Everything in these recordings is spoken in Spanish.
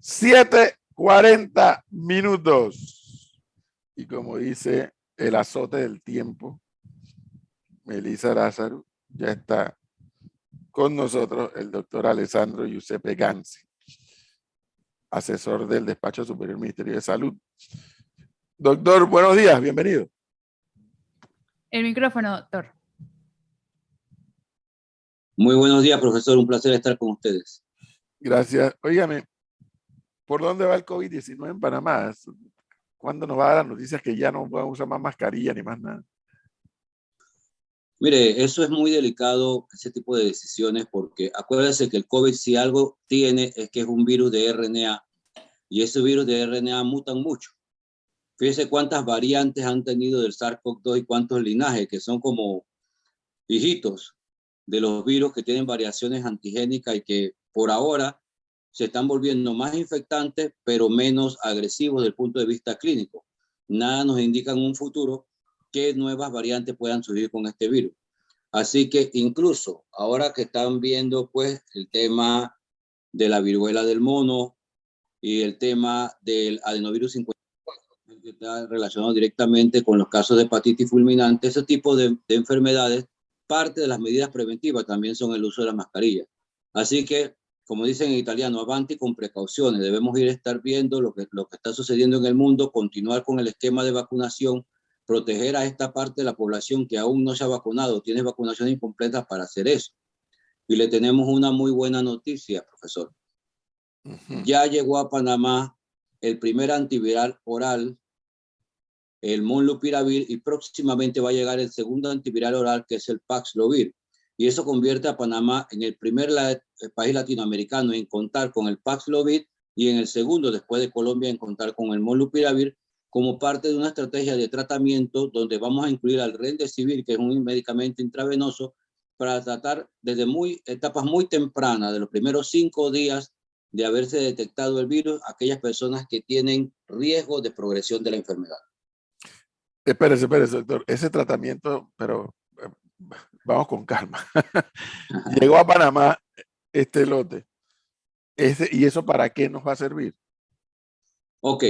7:40. Y como dice el azote del tiempo, Melissa Lázaro, ya está con nosotros el doctor Alessandro Giuseppe Ganzi, asesor del Despacho Superior del Ministerio de Salud. Doctor, buenos días, bienvenido. El micrófono, doctor. Muy buenos días, profesor. Un placer estar con ustedes. Gracias. Óigame, ¿por dónde va el COVID-19 en Panamá? ¿Cuándo nos va a dar las noticias que ya no puedan usar más mascarilla ni más nada? Mire, eso es muy delicado, ese tipo de decisiones, porque acuérdense que el COVID, si algo tiene, es que es un virus de RNA, y ese virus de RNA mutan mucho. Fíjense cuántas variantes han tenido del SARS-CoV-2 y cuántos linajes, que son como hijitos de los virus que tienen variaciones antigénicas y que por ahora se están volviendo más infectantes, pero menos agresivos desde el punto de vista clínico. Nada nos indica en un futuro qué nuevas variantes puedan surgir con este virus. Así que incluso ahora que están viendo pues el tema de la viruela del mono y el tema del adenovirus 54, que está relacionado directamente con los casos de hepatitis fulminante, ese tipo de enfermedades, parte de las medidas preventivas también son el uso de la mascarilla. Así que, como dicen en italiano, avanti con precauciones. Debemos estar viendo lo que está sucediendo en el mundo, continuar con el esquema de vacunación, proteger a esta parte de la población que aún no se ha vacunado, tiene vacunación incompleta para hacer eso. Y le tenemos una muy buena noticia, profesor. Ya llegó a Panamá el primer antiviral oral, el Molnupiravir, y próximamente va a llegar el segundo antiviral oral, que es el Paxlovid. Y eso convierte a Panamá en el primer país latinoamericano en contar con el Paxlovid y en el segundo, después de Colombia, en contar con el Molnupiravir, como parte de una estrategia de tratamiento donde vamos a incluir al Remdesivir, que es un medicamento intravenoso, para tratar desde etapas muy tempranas, de los primeros 5 días de haberse detectado el virus, aquellas personas que tienen riesgo de progresión de la enfermedad. Espérese, doctor. Ese tratamiento, pero vamos con calma. Llegó a Panamá este lote. ¿Y eso para qué nos va a servir? Ok.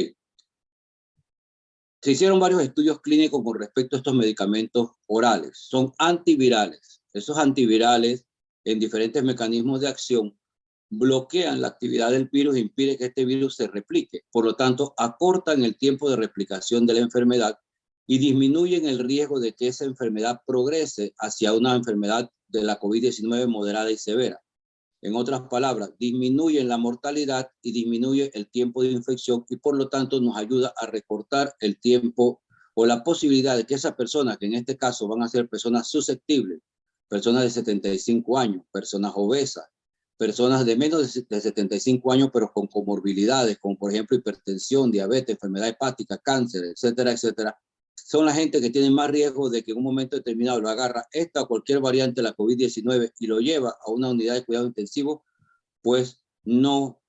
Se hicieron varios estudios clínicos con respecto a estos medicamentos orales. Son antivirales. Esos antivirales, en diferentes mecanismos de acción, bloquean la actividad del virus e impiden que este virus se replique. Por lo tanto, acortan el tiempo de replicación de la enfermedad y disminuyen el riesgo de que esa enfermedad progrese hacia una enfermedad de la COVID-19 moderada y severa. En otras palabras, disminuyen la mortalidad y disminuye el tiempo de infección y por lo tanto nos ayuda a recortar el tiempo o la posibilidad de que esas personas, que en este caso van a ser personas susceptibles, personas de 75 años, personas obesas, personas de menos de 75 años pero con comorbilidades, como por ejemplo hipertensión, diabetes, enfermedad hepática, cáncer, etcétera, etcétera, son la gente que tiene más riesgo de que en un momento determinado lo agarra esta o cualquier variante de la COVID-19 y lo lleva a una unidad de cuidado intensivo, pues no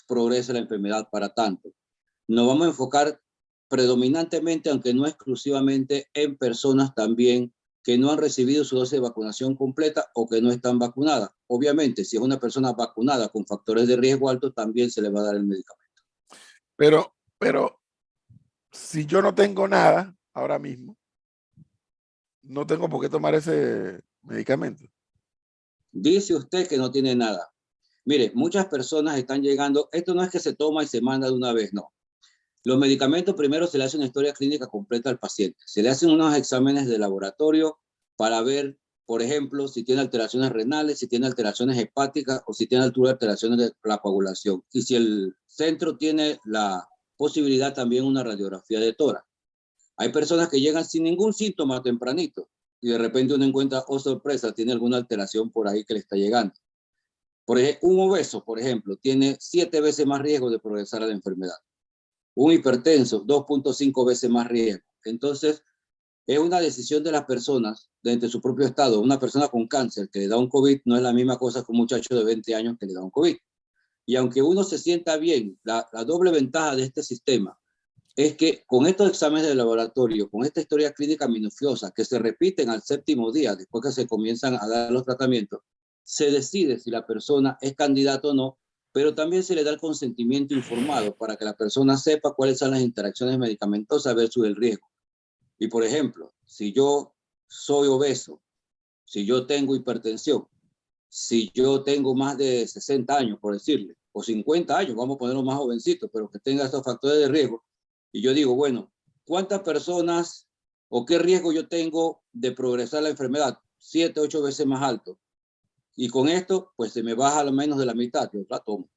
progresa la enfermedad para tanto. Nos vamos a enfocar predominantemente, aunque no exclusivamente, en personas también que no han recibido su dosis de vacunación completa o que no están vacunadas. Obviamente, si es una persona vacunada con factores de riesgo alto, también se le va a dar el medicamento. Pero si yo no tengo nada ahora mismo, no tengo por qué tomar ese medicamento. Dice usted que no tiene nada. Mire, muchas personas están llegando, esto no es que se toma y se manda de una vez, no. Los medicamentos primero se le hace una historia clínica completa al paciente. Se le hacen unos exámenes de laboratorio para ver, por ejemplo, si tiene alteraciones renales, si tiene alteraciones hepáticas o si tiene alteraciones de la coagulación. Y si el centro tiene la posibilidad también una radiografía de tórax. Hay personas que llegan sin ningún síntoma tempranito y de repente uno encuentra, oh sorpresa, tiene alguna alteración por ahí que le está llegando. Por ejemplo, un obeso, por ejemplo, tiene 7 veces más riesgo de progresar a la enfermedad. Un hipertenso, 2.5 veces más riesgo. Entonces, es una decisión de las personas dentro de su propio estado. Una persona con cáncer que le da un COVID no es la misma cosa que un muchacho de 20 años que le da un COVID. Y aunque uno se sienta bien, la doble ventaja de este sistema es que con estos exámenes de laboratorio, con esta historia clínica minuciosa que se repiten al 7º día, después que se comienzan a dar los tratamientos, se decide si la persona es candidata o no pero también se le da el consentimiento informado para que la persona sepa cuáles son las interacciones medicamentosas versus el riesgo. Y por ejemplo, si yo soy obeso, si yo tengo hipertensión, si yo tengo más de 60 años, por decirle, o 50 años, vamos a ponerlo más jovencito, pero que tenga estos factores de riesgo, y yo digo, bueno, ¿cuántas personas o qué riesgo yo tengo de progresar la enfermedad? 7, 8 veces más alto. Y con esto, pues se me baja a lo menos de la mitad, yo la tomo.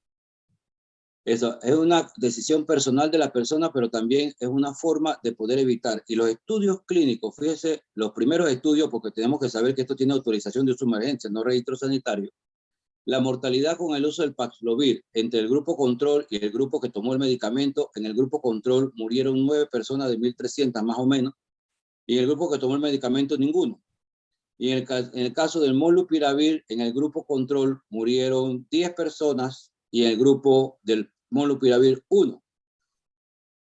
Eso es una decisión personal de la persona, pero también es una forma de poder evitar. Y los estudios clínicos, fíjese, los primeros estudios, porque tenemos que saber que esto tiene autorización de uso de emergencia, no registro sanitario. La mortalidad con el uso del Paxlovid entre el grupo control y el grupo que tomó el medicamento, en el grupo control murieron 9 personas de 1.300 más o menos, y en el grupo que tomó el medicamento ninguno. Y en el caso del molnupiravir, en el grupo control murieron 10 personas y en el grupo del molnupiravir 1.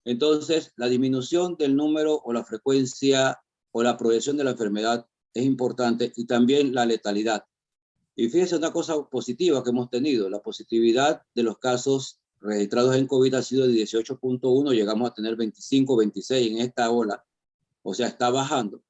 Entonces, la disminución del número o la frecuencia o la progresión de la enfermedad es importante y también la letalidad. Y fíjense una cosa positiva que hemos tenido, la positividad de los casos registrados en COVID ha sido de 18.1, llegamos a tener 25, 26 en esta ola, o sea, está bajando.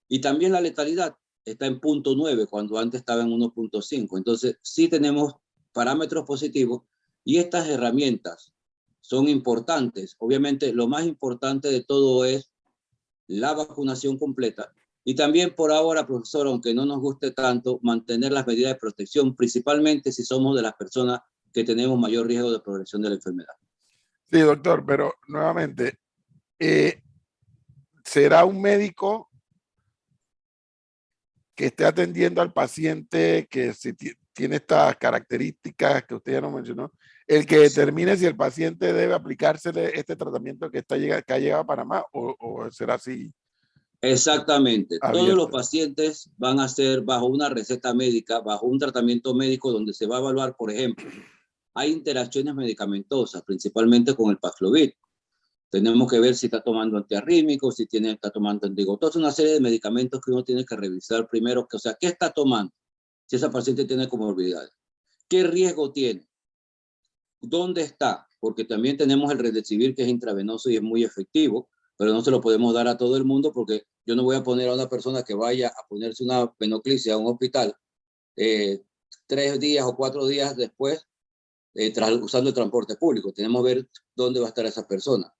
Y también la letalidad está en 0.9 cuando antes estaba en 1.5. Entonces, sí tenemos parámetros positivos y estas herramientas son importantes. Obviamente, lo más importante de todo es la vacunación completa y también por ahora, profesor, aunque no nos guste tanto, mantener las medidas de protección, principalmente si somos de las personas que tenemos mayor riesgo de progresión de la enfermedad. Sí, doctor, pero nuevamente, ¿será un médico que esté atendiendo al paciente que si tiene estas características que usted ya no mencionó, el que determine si el paciente debe aplicársele este tratamiento que ha llegado a Panamá o será así? Exactamente. Abierto. Todos los pacientes van a ser bajo una receta médica, bajo un tratamiento médico donde se va a evaluar, por ejemplo, hay interacciones medicamentosas, principalmente con el Paxlovid. Tenemos que ver si está tomando antiarrítmicos, si está tomando antigotos, una serie de medicamentos que uno tiene que revisar primero, o sea, ¿qué está tomando? Si esa paciente tiene comorbilidades. ¿Qué riesgo tiene? ¿Dónde está? Porque también tenemos el Remdesivir que es intravenoso y es muy efectivo, pero no se lo podemos dar a todo el mundo porque yo no voy a poner a una persona que vaya a ponerse una venoclisis a un hospital 3 días o 4 días después usando el transporte público. Tenemos que ver dónde va a estar esa persona.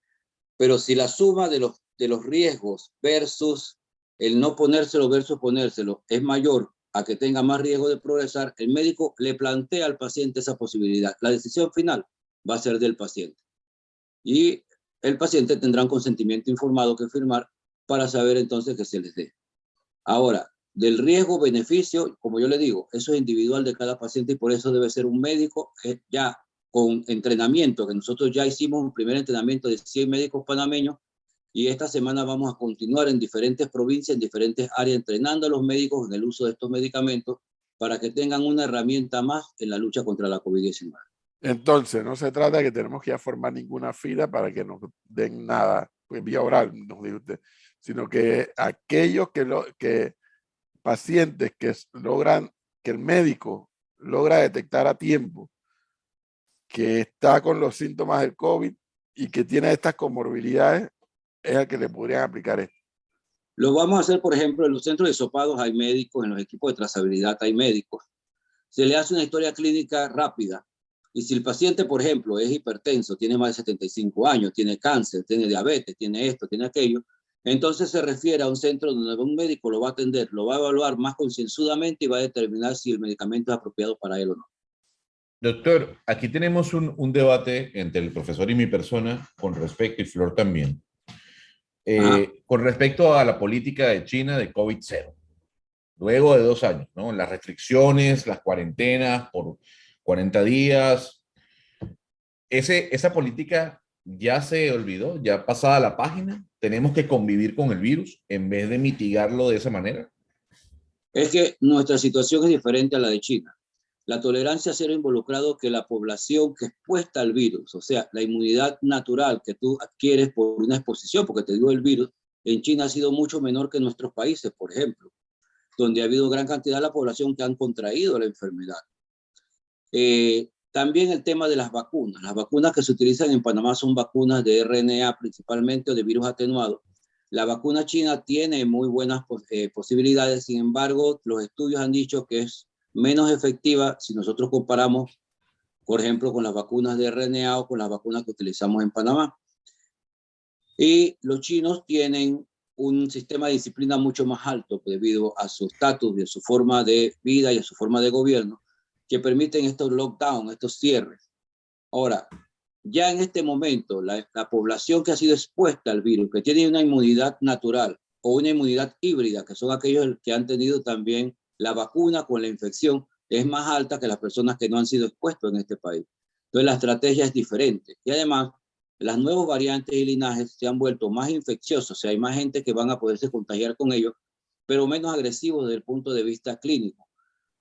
Pero si la suma de los riesgos versus el no ponérselo versus ponérselo es mayor a que tenga más riesgo de progresar, el médico le plantea al paciente esa posibilidad. La decisión final va a ser del paciente. Y el paciente tendrá un consentimiento informado que firmar para saber entonces que se les dé. Ahora, del riesgo-beneficio, como yo le digo, eso es individual de cada paciente y por eso debe ser un médico ya con entrenamiento, que nosotros ya hicimos un primer entrenamiento de 100 médicos panameños y esta semana vamos a continuar en diferentes provincias, en diferentes áreas, entrenando a los médicos en el uso de estos medicamentos para que tengan una herramienta más en la lucha contra la COVID-19. Entonces, no se trata de que tenemos que ya formar ninguna fila para que nos den nada, pues vía oral, nos dice usted, sino que aquellos que pacientes que logran, que el médico logra detectar a tiempo que está con los síntomas del COVID y que tiene estas comorbilidades, es al que le podrían aplicar esto. Lo vamos a hacer, por ejemplo, en los centros de hisopados hay médicos, en los equipos de trazabilidad hay médicos. Se le hace una historia clínica rápida. Y si el paciente, por ejemplo, es hipertenso, tiene más de 75 años, tiene cáncer, tiene diabetes, tiene esto, tiene aquello, entonces se refiere a un centro donde un médico lo va a atender, lo va a evaluar más concienzudamente y va a determinar si el medicamento es apropiado para él o no. Doctor, aquí tenemos un debate entre el profesor y mi persona con respecto, y Flor también, con respecto a la política de China de COVID-0. Luego de 2 años, ¿no? Las restricciones, las cuarentenas por 40 días. Esa política ya se olvidó, ya pasada la página. Tenemos que convivir con el virus en vez de mitigarlo de esa manera. Es que nuestra situación es diferente a la de China. La tolerancia cero involucrado que la población que expuesta al virus, o sea, la inmunidad natural que tú adquieres por una exposición, porque te dio el virus, en China ha sido mucho menor que en nuestros países, por ejemplo, donde ha habido gran cantidad de la población que han contraído la enfermedad. También el tema de las vacunas. Las vacunas que se utilizan en Panamá son vacunas de RNA principalmente o de virus atenuado. La vacuna china tiene muy buenas posibilidades, sin embargo, los estudios han dicho que es menos efectiva si nosotros comparamos, por ejemplo, con las vacunas de RNA o con las vacunas que utilizamos en Panamá. Y los chinos tienen un sistema de disciplina mucho más alto debido a su estatus y a su forma de vida y a su forma de gobierno, que permiten estos lockdowns, estos cierres. Ahora, ya en este momento, la población que ha sido expuesta al virus, que tiene una inmunidad natural o una inmunidad híbrida, que son aquellos que han tenido también la vacuna con la infección, es más alta que las personas que no han sido expuestos en este país. Entonces, la estrategia es diferente. Y además, las nuevas variantes y linajes se han vuelto más infecciosos, o sea, hay más gente que van a poderse contagiar con ellos, pero menos agresivos desde el punto de vista clínico.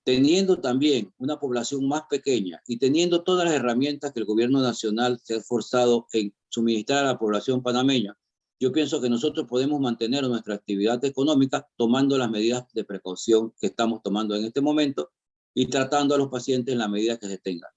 Teniendo también una población más pequeña y teniendo todas las herramientas que el gobierno nacional se ha esforzado en suministrar a la población panameña, yo pienso que nosotros podemos mantener nuestra actividad económica tomando las medidas de precaución que estamos tomando en este momento y tratando a los pacientes en la medida que se tenga.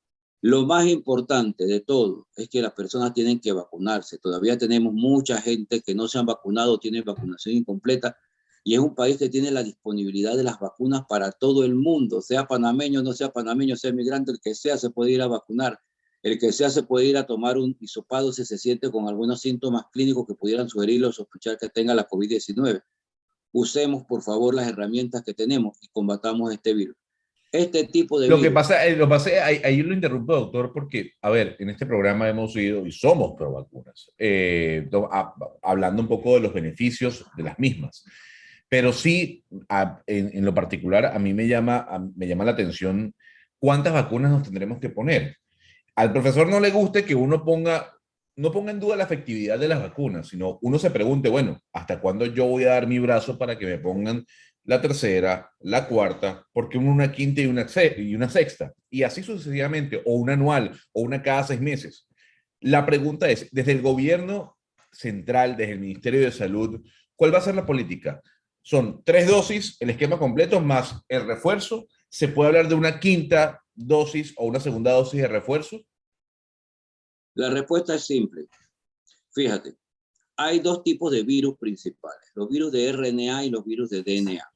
Lo más importante de todo es que las personas tienen que vacunarse. Todavía tenemos mucha gente que no se han vacunado, tiene vacunación incompleta, y es un país que tiene la disponibilidad de las vacunas para todo el mundo, sea panameño, no sea panameño, sea migrante, el que sea se puede ir a vacunar. El que sea se puede ir a tomar un hisopado si se siente con algunos síntomas clínicos que pudieran sugerirlo o sospechar que tenga la COVID-19. Usemos, por favor, las herramientas que tenemos y combatamos este virus. Este tipo de Lo que virus. pasa, ahí lo interrumpo, doctor, porque, a ver, en este programa hemos ido y somos pro vacunas, hablando un poco de los beneficios de las mismas. Pero sí, en lo particular, a mí me llama la atención cuántas vacunas nos tendremos que poner. Al profesor no le guste que uno no ponga en duda la efectividad de las vacunas, sino uno se pregunte, bueno, ¿hasta cuándo yo voy a dar mi brazo para que me pongan la tercera, la cuarta, porque una quinta y una sexta? Y así sucesivamente, o una anual, o una cada 6 meses. La pregunta es, desde el gobierno central, desde el Ministerio de Salud, ¿cuál va a ser la política? Son 3 dosis, el esquema completo, más el refuerzo. ¿Se puede hablar de una quinta dosis o una segunda dosis de refuerzo? La respuesta es simple. Fíjate, hay 2 tipos de virus principales, los virus de RNA y los virus de DNA.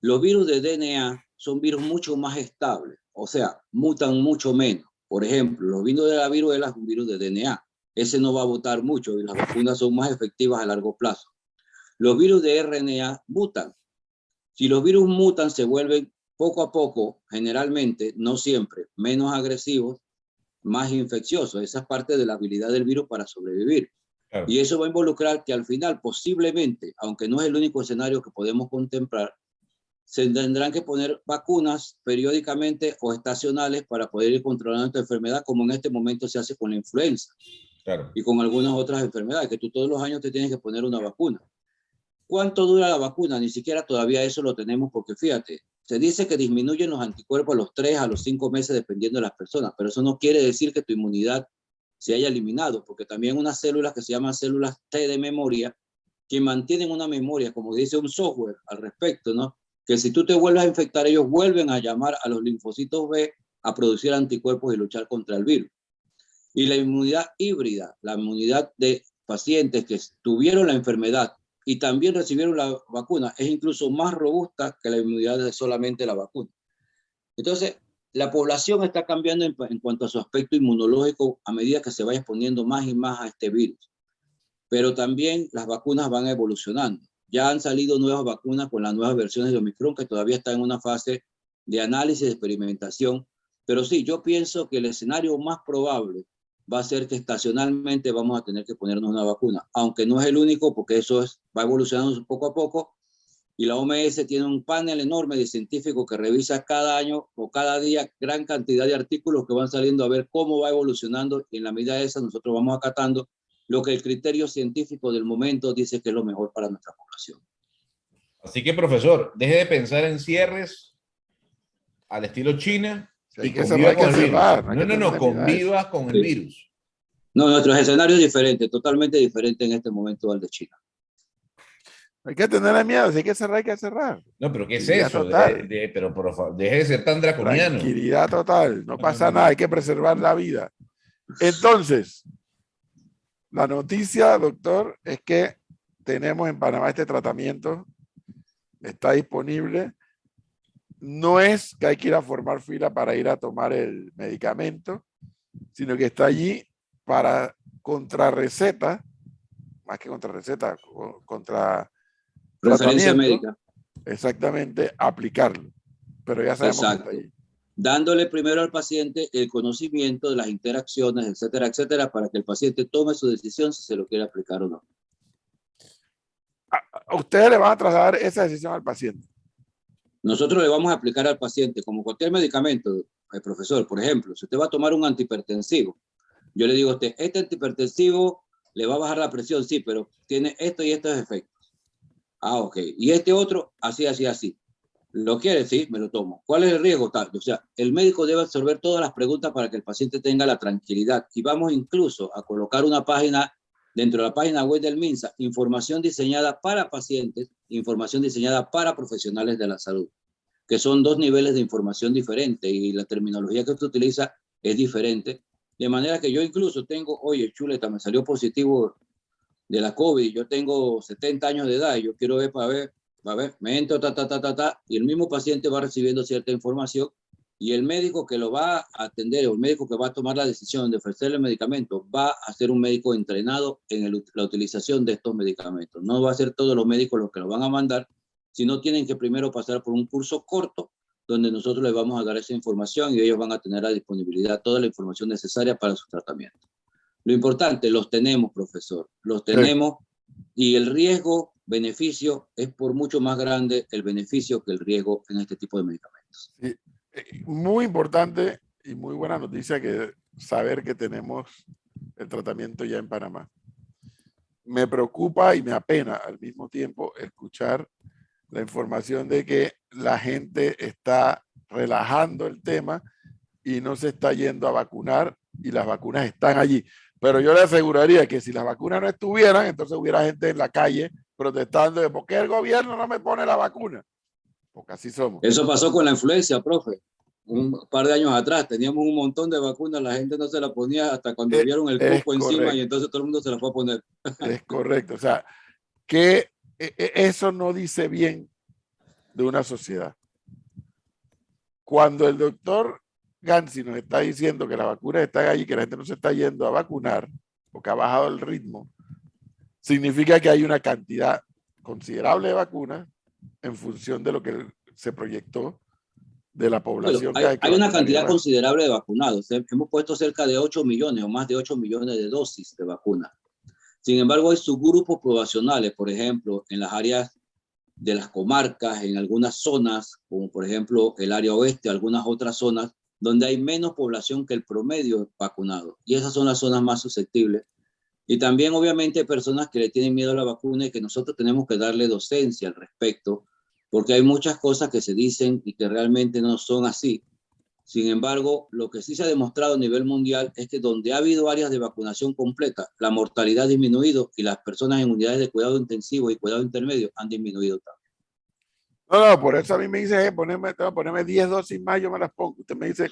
Los virus de DNA son virus mucho más estables, o sea, mutan mucho menos. Por ejemplo, los virus de la viruela es un virus de DNA. Ese no va a mutar mucho y las vacunas son más efectivas a largo plazo. Los virus de RNA mutan. Si los virus mutan, se vuelven poco a poco, generalmente, no siempre, menos agresivos, más infecciosos. Esa es parte de la habilidad del virus para sobrevivir. Claro. Y eso va a involucrar que al final, posiblemente, aunque no es el único escenario que podemos contemplar, se tendrán que poner vacunas periódicamente o estacionales para poder ir controlando esta enfermedad, como en este momento se hace con la influenza. Claro. Y con algunas otras enfermedades, que tú todos los años te tienes que poner una vacuna. ¿Cuánto dura la vacuna? Ni siquiera todavía eso lo tenemos, porque fíjate, se dice que disminuyen los anticuerpos a los 3 a los 5 meses dependiendo de las personas, pero eso no quiere decir que tu inmunidad se haya eliminado, porque también unas células que se llaman células T de memoria, que mantienen una memoria, como dice un software al respecto, ¿no? Que si tú te vuelves a infectar, ellos vuelven a llamar a los linfocitos B a producir anticuerpos y luchar contra el virus. Y la inmunidad híbrida, la inmunidad de pacientes que tuvieron la enfermedad y también recibieron la vacuna, es incluso más robusta que la inmunidad de solamente la vacuna. Entonces, la población está cambiando en cuanto a su aspecto inmunológico a medida que se va exponiendo más y más a este virus. Pero también las vacunas van evolucionando. Ya han salido nuevas vacunas con las nuevas versiones de Omicron, que todavía están en una fase de análisis, de experimentación. Pero sí, yo pienso que el escenario más probable va a ser que estacionalmente vamos a tener que ponernos una vacuna, aunque no es el único, porque eso va evolucionando poco a poco, y la OMS tiene un panel enorme de científicos que revisa cada año o cada día gran cantidad de artículos que van saliendo a ver cómo va evolucionando, y en la medida de esa nosotros vamos acatando lo que el criterio científico del momento dice que es lo mejor para nuestra población. Así que, profesor, deje de pensar en cierres al estilo China. Y conviva con el virus. No, conviva con el virus. No, nuestro escenario es diferente, totalmente diferente en este momento al de China. Hay que tener miedo, si hay que cerrar, hay que cerrar. No, pero ¿qué es Tranquilidad eso? total. Pero por favor, deje de ser tan draconiano. Tranquilidad total, no No, no, pasa no, nada, no. hay que preservar la vida. Entonces, la noticia, doctor, es que tenemos en Panamá este tratamiento, está disponible. No es que hay que ir a formar fila para ir a tomar el medicamento, sino que está allí para contrarreceta, más que contrarreceta, contra Referencia tratamiento, médica. exactamente, aplicarlo. Pero ya sabemos que está Exacto. allí. Dándole primero al paciente el conocimiento de las interacciones, etcétera, etcétera, para que el paciente tome su decisión si se lo quiere aplicar o no. A ustedes le van a trasladar esa decisión al paciente. Nosotros le vamos a aplicar al paciente, como cualquier medicamento, profesor, por ejemplo, si usted va a tomar un antihipertensivo, yo le digo a usted, este antihipertensivo le va a bajar la presión, sí, pero tiene esto y estos efectos. Ah, ok. Y este otro, así, así, así. ¿Lo quiere? Sí, me lo tomo. ¿Cuál es el riesgo? Tal. O sea, el médico debe absorber todas las preguntas para que el paciente tenga la tranquilidad. Y vamos incluso a colocar una página dentro de la página web del MINSA, información diseñada para pacientes, información diseñada para profesionales de la salud, que son dos niveles de información diferentes y la terminología que usted utiliza es diferente. De manera que yo incluso tengo, oye, chuleta, me salió positivo de la COVID, yo tengo 70 años de edad y yo quiero ver para ver, me entro, y el mismo paciente va recibiendo cierta información y el médico que lo va a atender o el médico que va a tomar la decisión de ofrecerle el medicamento va a ser un médico entrenado en la utilización de estos medicamentos. No va a ser todos los médicos los que lo van a mandar, sino tienen que primero pasar por un curso corto donde nosotros les vamos a dar esa información y ellos van a tener a disponibilidad toda la información necesaria para su tratamiento. Lo importante, los tenemos, profesor, los tenemos y el riesgo-beneficio es por mucho más grande el beneficio que el riesgo en este tipo de medicamentos. Sí. Muy importante y muy buena noticia que saber que tenemos el tratamiento ya en Panamá. Me preocupa y me apena al mismo tiempo escuchar la información de que la gente está relajando el tema y no se está yendo a vacunar y las vacunas están allí. Pero yo le aseguraría que si las vacunas no estuvieran, entonces hubiera gente en la calle protestando de por qué el gobierno no me pone la vacuna. Porque así somos. Eso pasó con la influencia, profe. Un par de años atrás teníamos un montón de vacunas, la gente no se la ponía hasta cuando vieron el cupo encima y entonces todo el mundo se la fue a poner. Es correcto. O sea, que eso no dice bien de una sociedad. Cuando el doctor Gansi nos está diciendo que las vacunas están allí, que la gente no se está yendo a vacunar, porque ha bajado el ritmo, significa que hay una cantidad considerable de vacunas en función de lo que se proyectó de la población. Bueno, hay una cantidad considerable de vacunados. Hemos puesto cerca de 8 millones o más de 8 millones de dosis de vacunas. Sin embargo, hay subgrupos poblacionales, por ejemplo, en las áreas de las comarcas, en algunas zonas, como por ejemplo el área oeste, algunas otras zonas, donde hay menos población que el promedio vacunado. Y esas son las zonas más susceptibles. Y también, obviamente, hay personas que le tienen miedo a la vacuna y que nosotros tenemos que darle docencia al respecto, porque hay muchas cosas que se dicen y que realmente no son así. Sin embargo, lo que sí se ha demostrado a nivel mundial es que donde ha habido áreas de vacunación completa, la mortalidad ha disminuido y las personas en unidades de cuidado intensivo y cuidado intermedio han disminuido también. No, por eso a mí me dice, ponerme 10 dosis más, yo me las pongo. Usted me dice,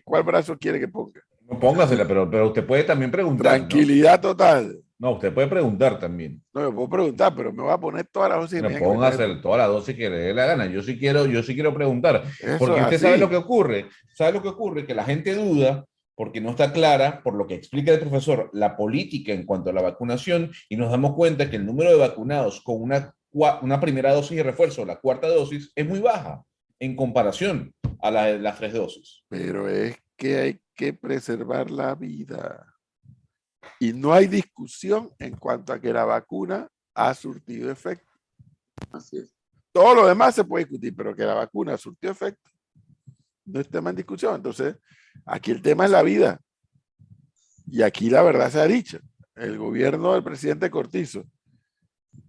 ¿cuál brazo quiere que ponga? No, póngasela, pero usted puede también preguntar. Tranquilidad total. No, usted puede preguntar también. No, me puedo preguntar, pero me voy a poner todas las dosis. No, póngase toda la dosis que le dé la gana. Yo sí quiero preguntar. Porque usted sabe lo que ocurre. Sabe lo que ocurre, que la gente duda porque no está clara, por lo que explica el profesor, la política en cuanto a la vacunación, y nos damos cuenta que el número de vacunados con una primera dosis de refuerzo, la cuarta dosis, es muy baja en comparación a las 3 dosis. Pero es que hay que preservar la vida. Y no hay discusión en cuanto a que la vacuna ha surtido efecto. Así es. Todo lo demás se puede discutir, pero que la vacuna surtió efecto no es tema en discusión. Entonces, aquí el tema es la vida. Y aquí la verdad se ha dicho. El gobierno del presidente Cortizo,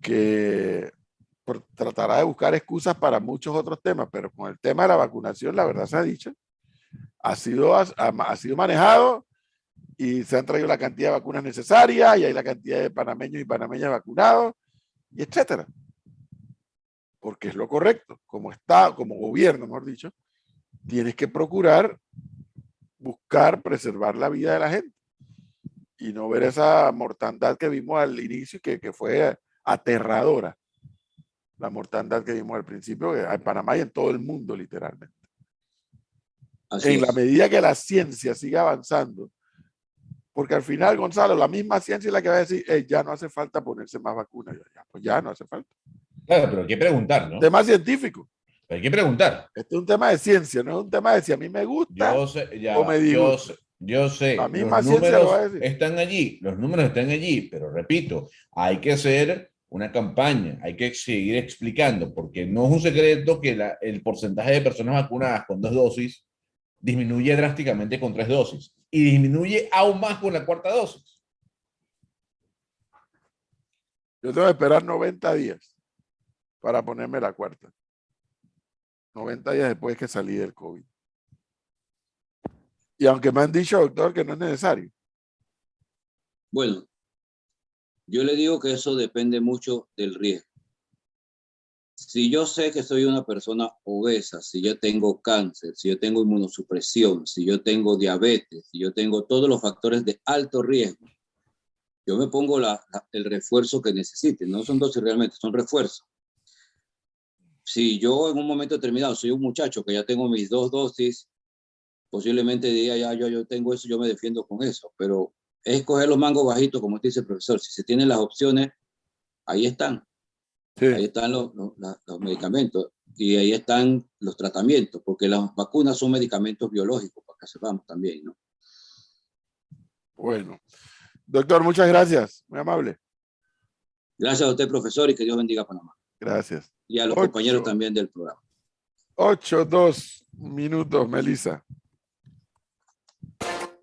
que tratará de buscar excusas para muchos otros temas, pero con el tema de la vacunación, la verdad se ha dicho, ha sido manejado y se han traído la cantidad de vacunas necesarias y hay la cantidad de panameños y panameñas vacunados, y etcétera. porque es lo correcto. Como Estado, como gobierno, mejor dicho, tienes que procurar buscar preservar la vida de la gente y no ver esa mortandad que vimos al inicio, que fue aterradora. La mortandad que vimos al principio en Panamá y en todo el mundo, literalmente. Así En la es. medida que la ciencia siga avanzando, porque al final, Gonzalo, la misma ciencia es la que va a decir, ya no hace falta ponerse más vacunas. Pues ya no hace falta. Claro, pero hay que preguntar, ¿no? Tema científico. Hay que preguntar. Este es un tema de ciencia, no es un tema de si a mí me gusta Yo sé, ya o va, me disgusta. yo sé, La los misma ciencia lo va a números decir. están allí, los números están allí, pero repito, hay que hacer una campaña, hay que seguir explicando, porque no es un secreto que el porcentaje de personas vacunadas con 2 dosis disminuye drásticamente con 3 dosis y disminuye aún más con la 4ª dosis. Yo tengo que esperar 90 días para ponerme la 4ª. 90 días después que salí del COVID. Y aunque me han dicho, doctor, que no es necesario. Bueno, yo le digo que eso depende mucho del riesgo. Si yo sé que soy una persona obesa, si yo tengo cáncer, si yo tengo inmunosupresión, si yo tengo diabetes, si yo tengo todos los factores de alto riesgo, yo me pongo el refuerzo que necesite. No son dosis realmente, son refuerzos. Si yo en un momento determinado soy un muchacho que ya tengo mis 2 dosis, posiblemente diga ya yo tengo eso, yo me defiendo con eso, pero es coger los mangos bajitos, como dice el profesor. Si se tienen las opciones, ahí están. Sí. Ahí están los medicamentos y ahí están los tratamientos, porque las vacunas son medicamentos biológicos, para que sepamos también, ¿no? Bueno. Doctor, muchas gracias. Muy amable. Gracias a usted, profesor, y que Dios bendiga a Panamá. Gracias. Y a los compañeros también del programa. 8:02 minutos, Melissa.